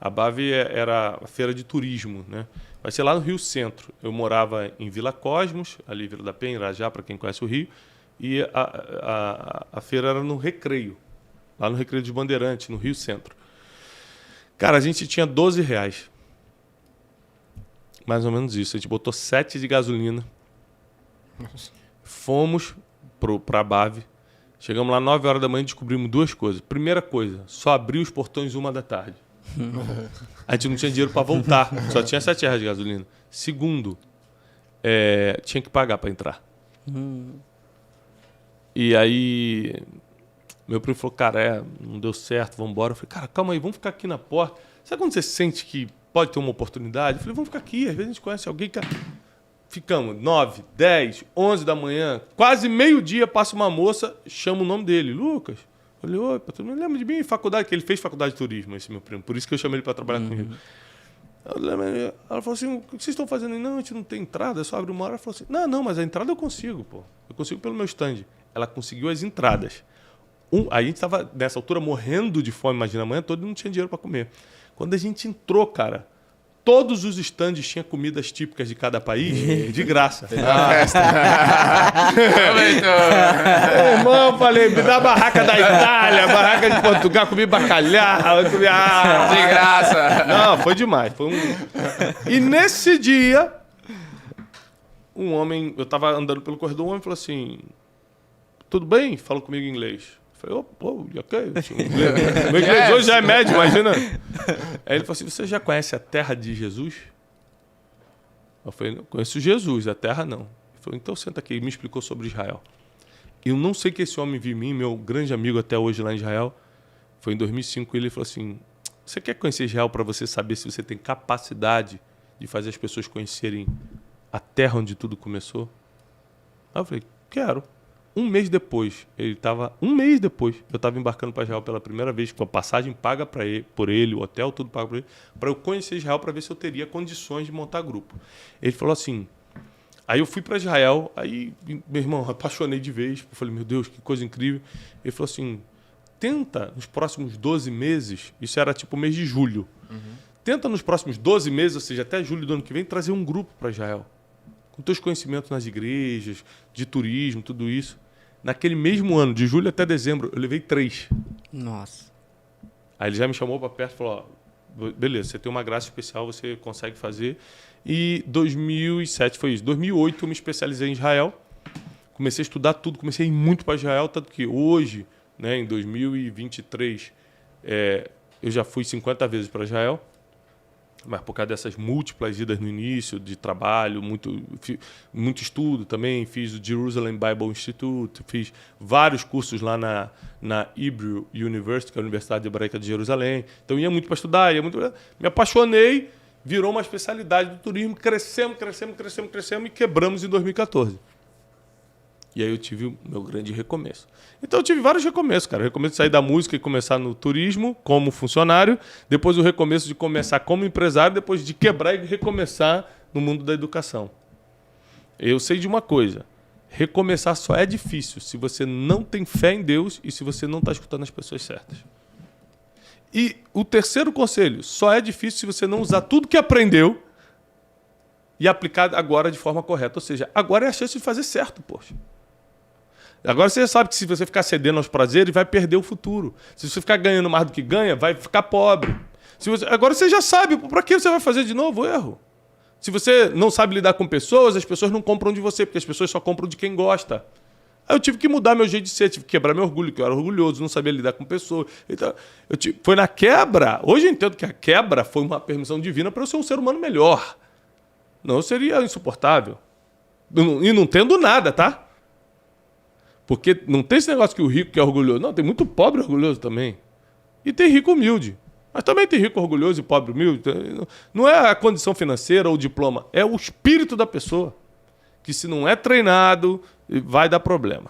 A BAV era a feira de turismo, né? Vai ser lá no Rio Centro. Eu morava em Vila Cosmos, ali Vila da Penha, Irajá, para quem conhece o Rio, e a feira era no Recreio, lá no Recreio dos Bandeirantes, no Rio Centro. Cara, a gente tinha R$12. Mais ou menos isso. A gente botou 7 de gasolina. Fomos pra Bave. Chegamos lá 9 horas da manhã e descobrimos 2 coisas. Primeira coisa, só abriu os portões 1 da tarde. A gente não tinha dinheiro para voltar. Só tinha R$7 de gasolina. Segundo, tinha que pagar para entrar. E aí, meu primo falou, cara, não deu certo, vamos embora. Eu falei, cara, calma aí, vamos ficar aqui na porta. Sabe quando você sente que pode ter uma oportunidade? Eu falei, vamos ficar aqui, às vezes a gente conhece alguém que... Ficamos 9, 10, 11 da manhã, quase meio-dia passa uma moça, chama o nome dele, Lucas. Eu falei, oi, tu não lembra de mim? Faculdade, que ele fez faculdade de turismo, esse meu primo. Por isso que eu chamei ele para trabalhar comigo. Ela falou assim, o que vocês estão fazendo? Não, a gente não tem entrada, é só abrir uma hora. Ela falou assim, não, mas a entrada eu consigo, pô. Eu consigo pelo meu stand. Ela conseguiu as entradas. A gente estava, nessa altura, morrendo de fome, imagina, a manhã toda e não tinha dinheiro para comer. Quando a gente entrou, cara, todos os estandes tinham comidas típicas de cada país, de graça. Irmão, eu falei, me dá a barraca da Itália, a barraca de Portugal, comi bacalhau, comi... De graça. Não, foi demais. E nesse dia, um homem, eu tava andando pelo corredor, um homem falou assim, tudo bem? Falou comigo em inglês. Eu falei, ok. Meu inglês hoje já é médio, imagina. Aí ele falou assim, você já conhece a terra de Jesus? Eu falei, não, conheço Jesus, a terra não. Ele falou, então senta aqui. E me explicou sobre Israel. Eu não sei que esse homem viu em mim, meu grande amigo até hoje lá em Israel. Foi em 2005, ele falou assim, você quer conhecer Israel para você saber se você tem capacidade de fazer as pessoas conhecerem a terra onde tudo começou? Aí eu falei, quero. Um mês depois, eu estava embarcando para Israel pela primeira vez, com a passagem paga por ele, o hotel, tudo pago por ele, para eu conhecer Israel, para ver se eu teria condições de montar grupo. Ele falou assim, aí eu fui para Israel, aí, meu irmão, apaixonei de vez, eu falei, meu Deus, que coisa incrível. Ele falou assim, tenta nos próximos 12 meses, isso era tipo o mês de julho, tenta nos próximos 12 meses, ou seja, até julho do ano que vem, trazer um grupo para Israel, com teus conhecimentos nas igrejas, de turismo, tudo isso. Naquele mesmo ano, de julho até dezembro, eu levei 3. Nossa. Aí ele já me chamou para perto e falou, ó, beleza, você tem uma graça especial, você consegue fazer. E 2007 foi isso. 2008 eu me especializei em Israel. Comecei a estudar tudo, comecei a ir muito para Israel, tanto que hoje, né, em 2023, eu já fui 50 vezes para Israel. Mas por causa dessas múltiplas idas no início, de trabalho, muito estudo também, fiz o Jerusalem Bible Institute, fiz vários cursos lá na Hebrew University, que é a Universidade Hebraica de Jerusalém. Então ia muito para estudar, me apaixonei, virou uma especialidade do turismo, crescemos e quebramos em 2014. E aí eu tive o meu grande recomeço. Então eu tive vários recomeços, cara. O recomeço de sair da música e começar no turismo como funcionário. Depois o recomeço de começar como empresário. Depois de quebrar e recomeçar no mundo da educação. Eu sei de uma coisa. Recomeçar só é difícil se você não tem fé em Deus e se você não está escutando as pessoas certas. E o terceiro conselho. Só é difícil se você não usar tudo que aprendeu e aplicar agora de forma correta. Ou seja, agora é a chance de fazer certo, poxa. Agora você sabe que se você ficar cedendo aos prazeres, vai perder o futuro. Se você ficar ganhando mais do que ganha, vai ficar pobre. Agora você já sabe, para que você vai fazer de novo o erro? Se você não sabe lidar com pessoas, as pessoas não compram de você, porque as pessoas só compram de quem gosta. Aí eu tive que mudar meu jeito de ser, tive que quebrar meu orgulho, que eu era orgulhoso, não sabia lidar com pessoas. Então, foi na quebra. Hoje eu entendo que a quebra foi uma permissão divina para eu ser um ser humano melhor. Não, eu seria insuportável. E não tendo nada, tá? Porque não tem esse negócio que o rico que é orgulhoso. Não, tem muito pobre orgulhoso também. E tem rico humilde. Mas também tem rico orgulhoso e pobre humilde. Não é a condição financeira ou o diploma. É o espírito da pessoa. Que se não é treinado, vai dar problema.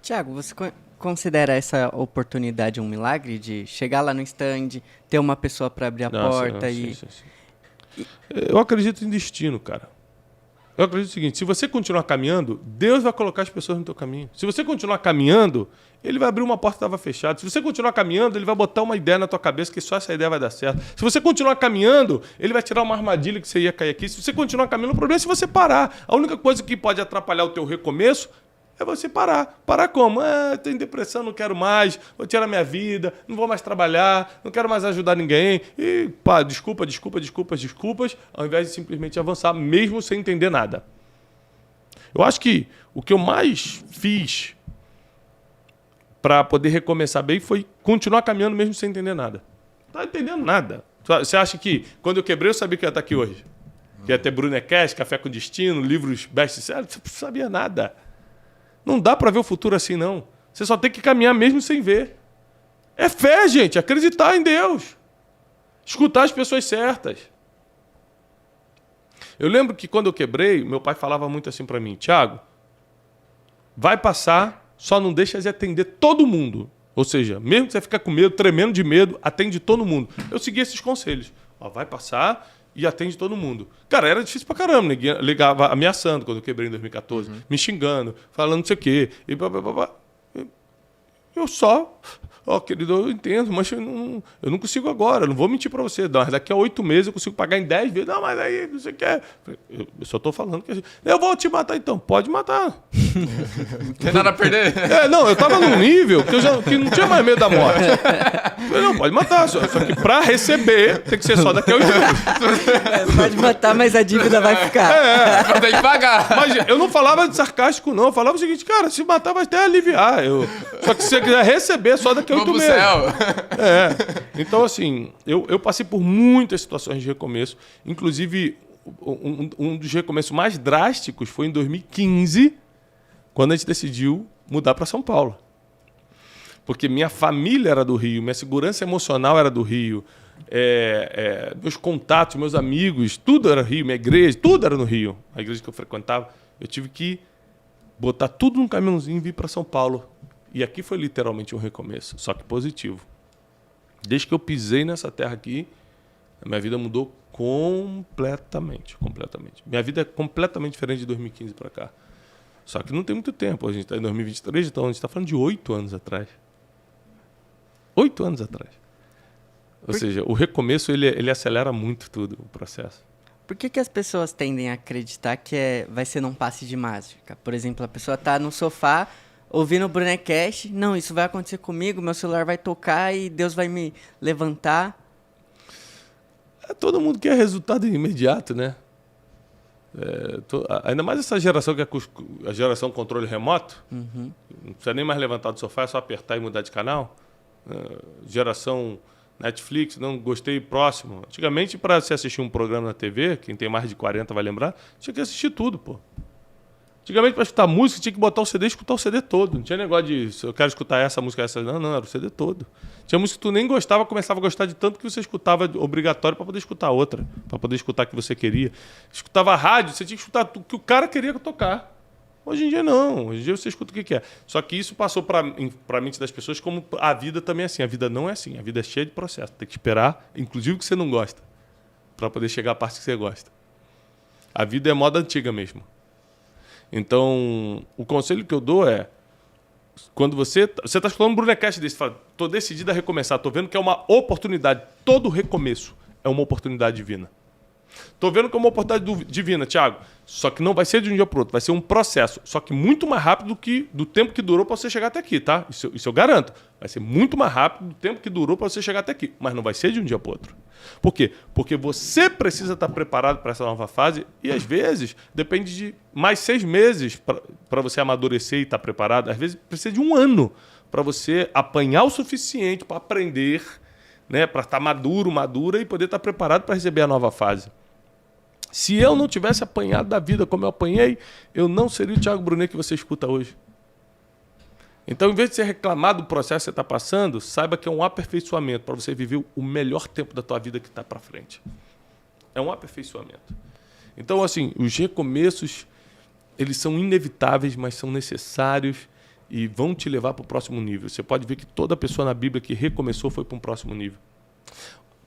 Tiago, você considera essa oportunidade um milagre de chegar lá no stand, ter uma pessoa para abrir a porta e... Sim. Eu acredito em destino, cara. Eu acredito no seguinte, se você continuar caminhando, Deus vai colocar as pessoas no teu caminho. Se você continuar caminhando, Ele vai abrir uma porta que estava fechada. Se você continuar caminhando, Ele vai botar uma ideia na tua cabeça que só essa ideia vai dar certo. Se você continuar caminhando, Ele vai tirar uma armadilha que você ia cair aqui. Se você continuar caminhando, o problema é se você parar. A única coisa que pode atrapalhar o teu recomeço É você parar. Parar como? Tenho depressão, não quero mais, vou tirar minha vida, não vou mais trabalhar, não quero mais ajudar ninguém. E pá, desculpas, ao invés de simplesmente avançar, mesmo sem entender nada. Eu acho que o que eu mais fiz para poder recomeçar bem foi continuar caminhando mesmo sem entender nada. Não tá entendendo nada. Você acha que quando eu quebrei eu sabia que ia estar aqui hoje? Que ia ter Brunecast, Café com Destino, livros best-sellers? Você não sabia nada. Não dá para ver o futuro assim, não. Você só tem que caminhar mesmo sem ver. É fé, gente. Acreditar em Deus. Escutar as pessoas certas. Eu lembro que quando eu quebrei, meu pai falava muito assim para mim: Thiago, vai passar, só não deixa de atender todo mundo. Ou seja, mesmo que você ficar com medo, tremendo de medo, atende todo mundo. Eu segui esses conselhos. Vai passar e atende todo mundo. Cara, era difícil pra caramba. Ninguém ligava ameaçando quando eu quebrei em 2014, me xingando, falando não sei o quê. E blá, blá, blá, blá. Eu só... querido, eu entendo, mas eu não consigo agora. Eu não vou mentir pra você. Mas daqui a 8 meses eu consigo pagar em 10 vezes. Não, mas aí, não sei o que. Eu só tô falando que... Eu vou te matar então. Pode matar. Não tem nada a perder. Não, eu tava num nível que não tinha mais medo da morte. Não, pode matar. Só que pra receber, tem que ser só daqui a 8 meses. Pode matar, mas a dívida vai ficar. Tem que pagar. Mas eu não falava de sarcástico, não. Eu falava o seguinte, cara, se matar vai até aliviar. Só que se você quiser receber, só daqui a 8 meses. Então, assim, eu passei por muitas situações de recomeço. Inclusive, um dos recomeços mais drásticos foi em 2015, quando a gente decidiu mudar para São Paulo. Porque minha família era do Rio, minha segurança emocional era do Rio, meus contatos, meus amigos, tudo era Rio, minha igreja, tudo era no Rio. A igreja que eu frequentava, eu tive que botar tudo num caminhãozinho e vir para São Paulo. E aqui foi literalmente um recomeço, só que positivo. Desde que eu pisei nessa terra aqui, a minha vida mudou completamente. Minha vida é completamente diferente de 2015 para cá. Só que não tem muito tempo. A gente está em 2023, então a gente está falando de 8 anos atrás. 8 anos atrás. Ou seja, o recomeço ele acelera muito tudo, o processo. Por que as pessoas tendem a acreditar que vai ser num passe de mágica? Por exemplo, a pessoa está no sofá ouvindo o Brunecast, não, isso vai acontecer comigo, meu celular vai tocar e Deus vai me levantar. Todo mundo quer resultado imediato, né? Ainda mais essa geração que é a geração controle remoto. Não precisa nem mais levantar do sofá, é só apertar e mudar de canal. Geração Netflix, não gostei, próximo. Antigamente, para você assistir um programa na TV, quem tem mais de 40 vai lembrar, tinha que assistir tudo, pô. Antigamente, para escutar música, tinha que botar o CD e escutar o CD todo. Não tinha negócio de, se eu quero escutar essa música, essa... Não, era o CD todo. Tinha música que tu nem gostava, começava a gostar de tanto que você escutava obrigatório para poder escutar outra, para poder escutar o que você queria. Escutava rádio, você tinha que escutar o que o cara queria tocar. Hoje em dia, não. Hoje em dia você escuta o que quer. Só que isso passou para a mente das pessoas como a vida também é assim. A vida não é assim. A vida é cheia de processo. Tem que esperar, inclusive o que você não gosta, para poder chegar à parte que você gosta. A vida é moda antiga mesmo. Então, o conselho que eu dou é, quando você está escutando um Brunecast desse, fala, estou decidido a recomeçar, estou vendo que é uma oportunidade. Todo recomeço é uma oportunidade divina. Estou vendo que é uma oportunidade divina, Thiago. Só que não vai ser de um dia para o outro, vai ser um processo. Só que muito mais rápido do tempo que durou para você chegar até aqui, tá? Isso eu garanto. Vai ser muito mais rápido do tempo que durou para você chegar até aqui. Mas não vai ser de um dia para o outro. Por quê? Porque você precisa estar preparado para essa nova fase e, às vezes, depende de mais 6 meses para você amadurecer e estar preparado. Às vezes, precisa de 1 ano para você apanhar o suficiente para aprender, né? Para estar madura e poder estar preparado para receber a nova fase. Se eu não tivesse apanhado da vida como eu apanhei, eu não seria o Thiago Brunet que você escuta hoje. Então, em vez de você reclamar do processo que você está passando, saiba que é um aperfeiçoamento para você viver o melhor tempo da tua vida que está para frente. É um aperfeiçoamento. Então, assim, os recomeços, eles são inevitáveis, mas são necessários e vão te levar para o próximo nível. Você pode ver que toda pessoa na Bíblia que recomeçou foi para um próximo nível.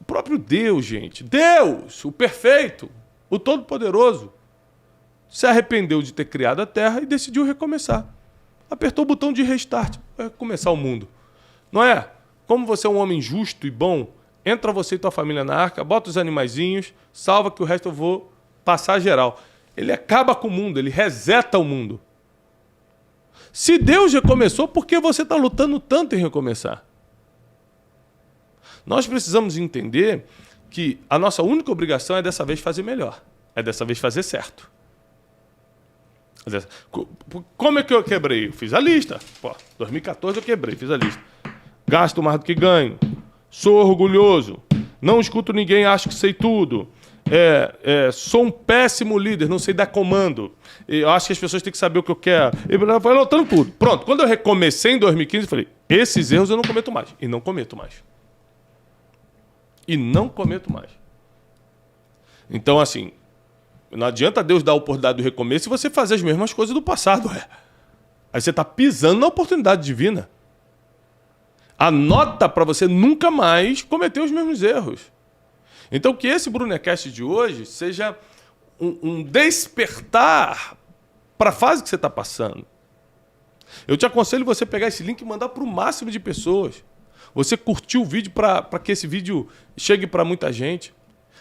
O próprio Deus, gente, Deus, o perfeito, o Todo-Poderoso, se arrependeu de ter criado a Terra e decidiu recomeçar. Apertou o botão de restart para começar o mundo. Não é? Como você é um homem justo e bom, entra você e tua família na arca, bota os animaizinhos, salva que o resto eu vou passar geral. Ele acaba com o mundo, ele reseta o mundo. Se Deus recomeçou, por que você está lutando tanto em recomeçar? Nós precisamos entender que a nossa única obrigação é dessa vez fazer melhor. É dessa vez fazer certo. Como é que eu quebrei? Eu fiz a lista. 2014 eu quebrei, fiz a lista. Gasto mais do que ganho. Sou orgulhoso. Não escuto ninguém, acho que sei tudo. Sou um péssimo líder, não sei dar comando. Eu acho que as pessoas têm que saber o que eu quero. Eu fui anotando tudo. Pronto, quando eu recomecei em 2015, eu falei, esses erros eu não cometo mais. E não cometo mais. Então, assim, não adianta Deus dar a oportunidade do recomeço e você fazer as mesmas coisas do passado. Aí você está pisando na oportunidade divina. Anota para você nunca mais cometer os mesmos erros. Então, que esse Brunecast de hoje seja um despertar para a fase que você está passando. Eu te aconselho você pegar esse link e mandar para o máximo de pessoas. Você curtir o vídeo para que esse vídeo chegue para muita gente.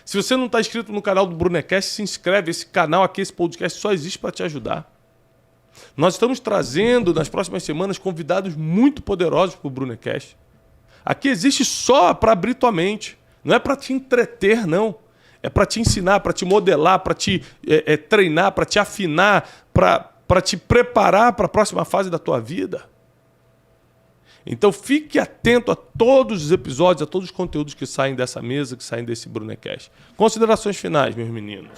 Se você não está inscrito no canal do Brunecast, se inscreve. Esse canal aqui, esse podcast só existe para te ajudar. Nós estamos trazendo nas próximas semanas convidados muito poderosos para o Brunecast. Aqui existe só para abrir tua mente. Não é para te entreter, não. É para te ensinar, para te modelar, para te treinar, para te afinar, para te preparar para a próxima fase da tua vida. Então fique atento a todos os episódios, a todos os conteúdos que saem dessa mesa, que saem desse Brunecast. Considerações finais, meus meninos.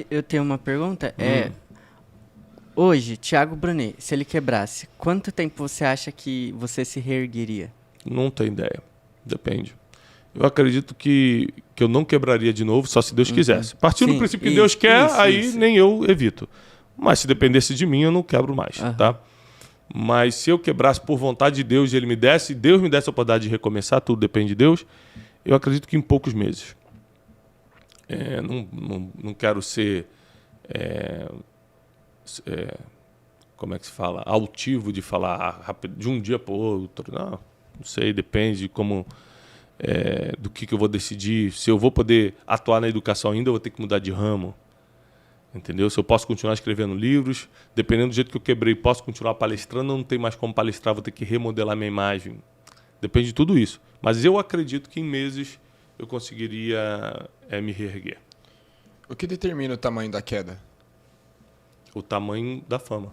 Eu tenho uma pergunta. Hoje, Thiago Brunet, se ele quebrasse, quanto tempo você acha que você se reergueria? Não tenho ideia. Depende. Eu acredito que eu não quebraria de novo, só se Deus quisesse. Partindo do princípio que Deus quer, nem eu evito. Mas se dependesse de mim, eu não quebro mais, tá? Mas se eu quebrasse por vontade de Deus e Deus me desse a oportunidade de recomeçar, tudo depende de Deus, eu acredito que em poucos meses. Não quero ser... como é que se fala? Altivo de falar rápido, de um dia para o outro. Não sei, depende de como... do que eu vou decidir. Se eu vou poder atuar na educação ainda, eu vou ter que mudar de ramo. Entendeu? Se eu posso continuar escrevendo livros, dependendo do jeito que eu quebrei, posso continuar palestrando, não tem mais como palestrar, vou ter que remodelar minha imagem. Depende de tudo isso. Mas eu acredito que em meses eu conseguiria me reerguer. O que determina o tamanho da queda? O tamanho da fama.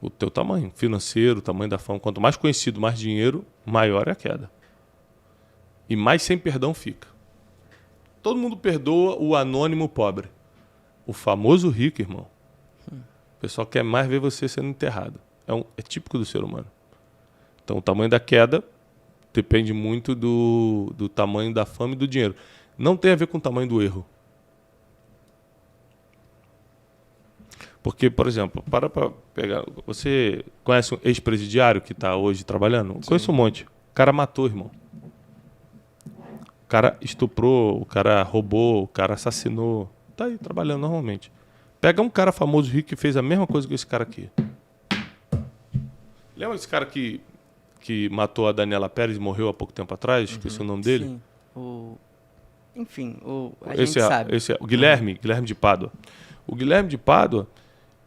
O teu tamanho financeiro, o tamanho da fama. Quanto mais conhecido, mais dinheiro, maior é a queda. E mais sem perdão fica. Todo mundo perdoa o anônimo pobre. O famoso rico, irmão. O pessoal quer mais ver você sendo enterrado. É típico do ser humano. Então, o tamanho da queda depende muito do tamanho da fama e do dinheiro. Não tem a ver com o tamanho do erro. Porque, por exemplo, para pegar... Você conhece um ex-presidiário que está hoje trabalhando? Sim. Conheço um monte. O cara matou, irmão. O cara estuprou, o cara roubou, o cara assassinou. Tá aí trabalhando normalmente. Pega um cara famoso rico que fez a mesma coisa que esse cara aqui. Lembra esse cara que matou a Daniela Pérez e morreu há pouco tempo atrás? Esqueci o nome dele. Sim. A gente sabe. O Guilherme de Pádua. O Guilherme de Pádua,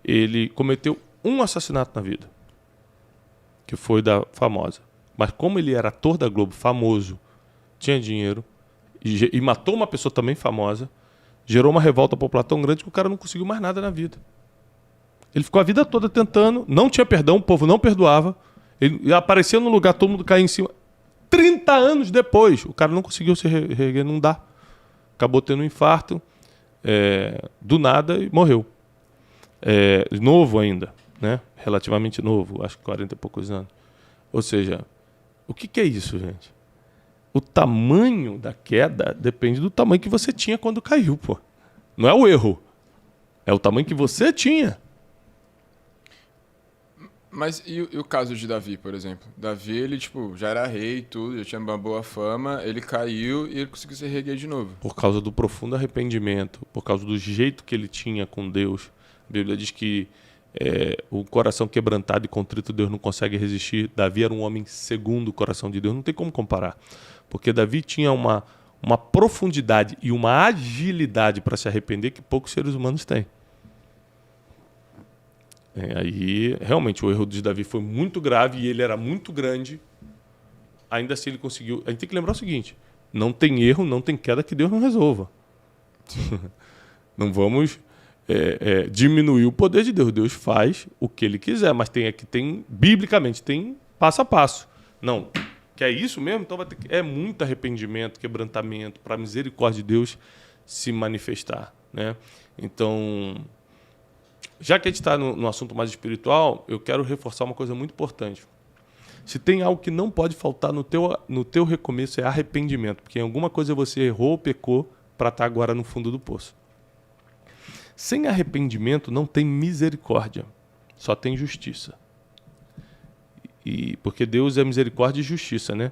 ele cometeu um assassinato na vida, que foi da famosa. Mas como ele era ator da Globo, famoso, tinha dinheiro, e matou uma pessoa também famosa, gerou uma revolta popular tão grande que o cara não conseguiu mais nada na vida. Ele ficou a vida toda tentando, não tinha perdão, o povo não perdoava, ele aparecia no lugar, todo mundo caía em cima. 30 anos depois, o cara não conseguiu se reerguer, não dá. Acabou tendo um infarto, do nada, e morreu. Novo ainda, né? Relativamente novo, acho que 40 e poucos anos. Ou seja, o que é isso, gente? O tamanho da queda depende do tamanho que você tinha quando caiu, pô. Não é o erro. É o tamanho que você tinha. Mas e o caso de Davi, por exemplo? Davi, ele já era rei e tudo, já tinha uma boa fama, ele caiu e ele conseguiu se reerguer de novo. Por causa do profundo arrependimento, por causa do jeito que ele tinha com Deus. A Bíblia diz que o coração quebrantado e contrito Deus não consegue resistir. Davi era um homem segundo o coração de Deus, não tem como comparar. Porque Davi tinha uma profundidade e uma agilidade para se arrepender que poucos seres humanos têm. Aí, realmente, o erro de Davi foi muito grave e ele era muito grande. Ainda assim, ele conseguiu... A gente tem que lembrar o seguinte, não tem erro, não tem queda que Deus não resolva. Não vamos diminuir o poder de Deus. Deus faz o que ele quiser, mas biblicamente, tem passo a passo. Não, que é isso mesmo? Então vai ter é muito arrependimento, quebrantamento, para a misericórdia de Deus se manifestar, né? Então, já que a gente está no assunto mais espiritual, eu quero reforçar uma coisa muito importante. Se tem algo que não pode faltar no teu recomeço, é arrependimento, porque em alguma coisa você errou ou pecou para estar agora no fundo do poço. Sem arrependimento não tem misericórdia, só tem justiça. Porque Deus é misericórdia e justiça, né?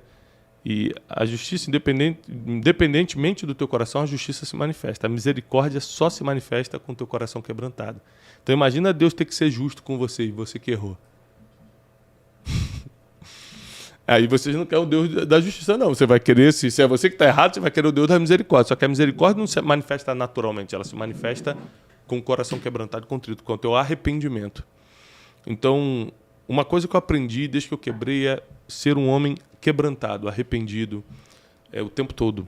E a justiça, independentemente do teu coração, a justiça se manifesta. A misericórdia só se manifesta com o teu coração quebrantado. Então imagina Deus ter que ser justo com você e você que errou. Aí vocês não querem o Deus da justiça, não. Você vai querer, se é você que está errado, você vai querer o Deus da misericórdia. Só que a misericórdia não se manifesta naturalmente, ela se manifesta com o coração quebrantado e contrito, com o teu arrependimento. Então, uma coisa que eu aprendi desde que eu quebrei é ser um homem quebrantado, arrependido, o tempo todo.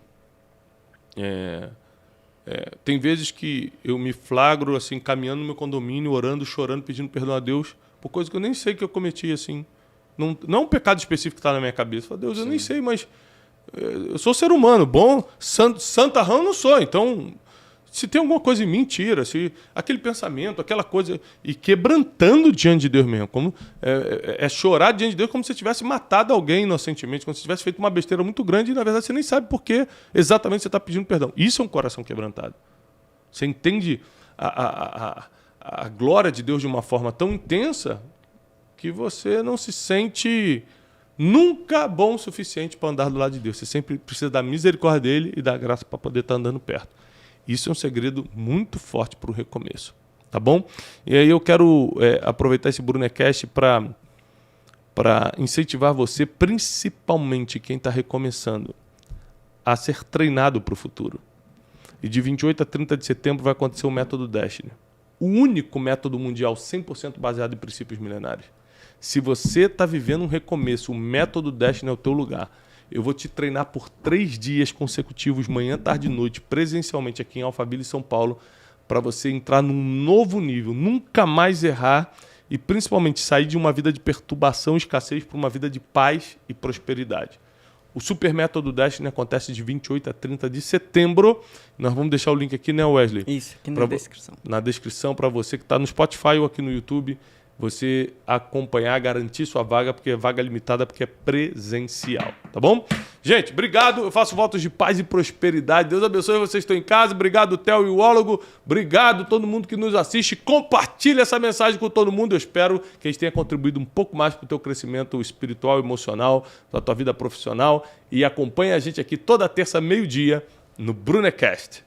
Tem vezes que eu me flagro assim, caminhando no meu condomínio, orando, chorando, pedindo perdão a Deus por coisas que eu nem sei que eu cometi assim. Não é um pecado específico que está na minha cabeça. Eu falo, Deus, eu nem sei, mas eu sou ser humano, bom, santarrão eu não sou. Então, se tem alguma coisa em mim, tira. Se aquele pensamento, aquela coisa, e quebrantando diante de Deus mesmo. Como, chorar diante de Deus como se você tivesse matado alguém inocentemente, como se tivesse feito uma besteira muito grande e, na verdade, você nem sabe por que exatamente você está pedindo perdão. Isso é um coração quebrantado. Você entende a glória de Deus de uma forma tão intensa que você não se sente nunca bom o suficiente para andar do lado de Deus. Você sempre precisa da misericórdia dele e da graça para poder estar andando perto. Isso é um segredo muito forte para o recomeço. Tá bom? E aí eu quero aproveitar esse Brunecast para incentivar você, principalmente quem está recomeçando, a ser treinado para o futuro. E de 28 a 30 de setembro vai acontecer o Método Destiny. O único método mundial 100% baseado em princípios milenares. Se você está vivendo um recomeço, o Método Destiny é o teu lugar. Eu vou te treinar por 3 dias consecutivos, manhã, tarde e noite, presencialmente aqui em Alphaville, São Paulo, para você entrar num novo nível, nunca mais errar e principalmente sair de uma vida de perturbação e escassez para uma vida de paz e prosperidade. O Super Método Destiny acontece de 28 a 30 de setembro. Nós vamos deixar o link aqui, né, Wesley? Isso, aqui na descrição. Na descrição, para você que está no Spotify ou aqui no YouTube, você acompanhar, garantir sua vaga, porque é vaga limitada, porque é presencial, tá bom? Gente, obrigado. Eu faço votos de paz e prosperidade. Deus abençoe vocês que estão em casa. Obrigado, Theo e o Ólogo. Obrigado todo mundo que nos assiste. Compartilha essa mensagem com todo mundo. Eu espero que a gente tenha contribuído um pouco mais para o teu crescimento espiritual, emocional, para a tua vida profissional. E acompanha a gente aqui toda terça, meio-dia, no Brunecast.